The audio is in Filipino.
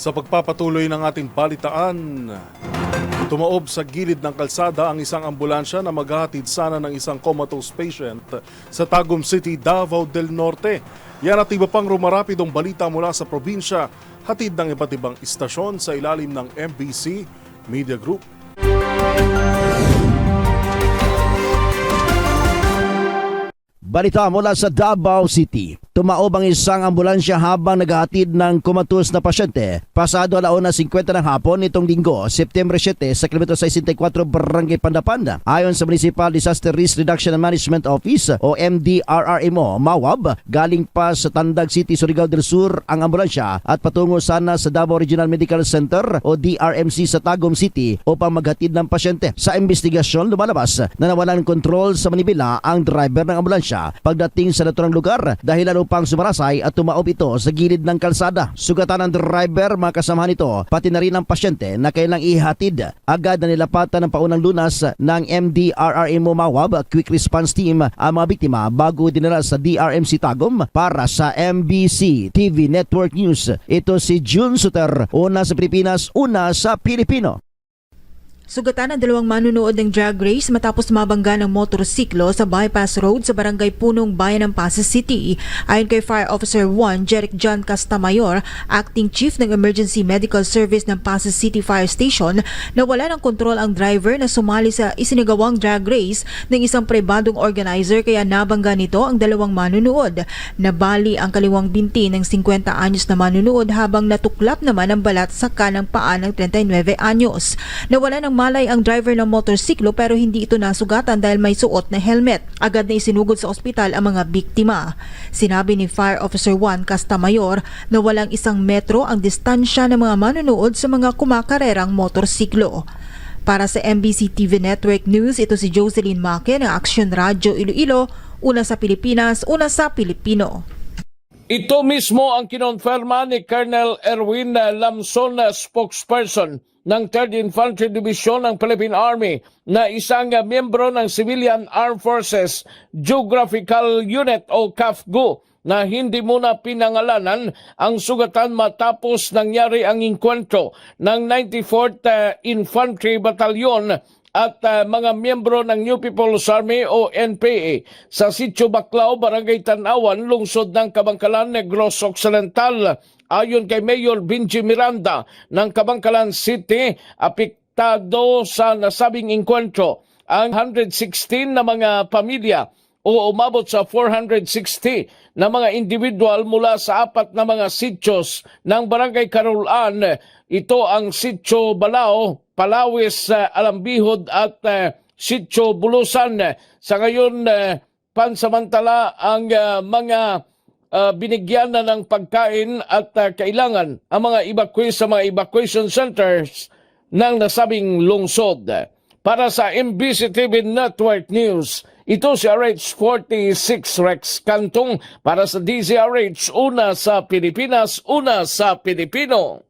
Sa pagpapatuloy ng ating balitaan, tumaob sa gilid ng kalsada ang isang ambulansya na maghahatid sana ng isang comatose patient sa Tagum City, Davao del Norte. Yan at iba pang rumarapidong balita mula sa probinsya, hatid ng iba't ibang istasyon sa ilalim ng MBC Media Group. Balita mula sa Davao City. Tumaob ang isang ambulansya habang naghahatid ng comatose na pasyente pasado 1:50 ng hapon nitong linggo, September 7 sa kilometro 64 Barangay Pandapanda. Ayon sa Municipal Disaster Risk Reduction and Management Office o MDRRMO, MAWAB, galing pa sa Tandag City, Surigao del Sur ang ambulansya at patungo sana sa Davao Regional Medical Center o DRMC sa Tagum City upang maghatid ng pasyente. Sa investigasyon, lumalabas na nawalan ng kontrol sa Manibela ang driver ng ambulansya pagdating sa naturang lugar dahilan upang sumarasay at tumaob ito sa gilid ng kalsada. Sugatan ng driver, mga kasamahan nito, pati na rin ang pasyente na kailang ihatid. Agad na nilapatan ng paunang lunas ng MDRRMO MAWAB Quick Response Team ang mga biktima bago dinala sa DRMC Tagum. Para sa MBC TV Network News, ito si June Suter, una sa Pilipinas, una sa Pilipino. Sugatan ang dalawang manunood ng drag race matapos mabangga ng motorsiklo sa bypass road sa barangay Punong, Bayan ng Pasig City. Ayon kay Fire Officer 1 Jeric John Castamayor, Acting Chief ng Emergency Medical Service ng Pasig City Fire Station, nawala ng kontrol ang driver na sumali sa isinagawang drag race ng isang pribadong organizer kaya nabangga nito ang dalawang manunood. Nabali ang kaliwang binti ng 50 anyos na manunood habang natuklap naman ang balat sa kanang paa ng 39 anyos. Nawala ng malay ang driver ng motorsiklo pero hindi ito nasugatan dahil may suot na helmet. Agad na isinugod sa ospital ang mga biktima. Sinabi ni Fire Officer 1 Castamayor na walang 1 metro ang distansya ng mga manunood sa mga kumakarerang motorsiklo. Para sa MBC TV Network News, ito si Jocelyn Make ng Action Radio Iloilo, una sa Pilipinas, una sa Pilipino. Ito mismo ang kinonfirma ni Colonel Erwin Lamson, spokesperson ng 3rd Infantry Division ng Philippine Army na isang miyembro ng Civilian Armed Forces Geographical Unit o CAFGU na hindi muna pinangalanan ang sugatan matapos nangyari ang inkwentro ng 94th Infantry Battalion at mga miyembro ng New People's Army o NPA sa Sitio Baclao, Barangay Tanawan, lungsod ng Kabangkalan, Negros Occidental. Ayon kay Mayor Benji Miranda ng Kabangkalan City, apektado sa nasabing inkwentro ang 116 na mga pamilya o umabot sa 460 na mga individual mula sa 4 na mga sityos ng Barangay Carolan. Ito ang Sitio Balao, Palawis, Alambihod at Sitio Bulusan. Sa ngayon, pansamantala ang mga binigyan na ng pagkain at kailangan ang mga evacuees sa mga evacuation centers ng nasabing lungsod. Para sa MBC TV Network News, ito si RH46 Rex Cantong para sa DZRH, una sa Pilipinas, una sa Pilipino.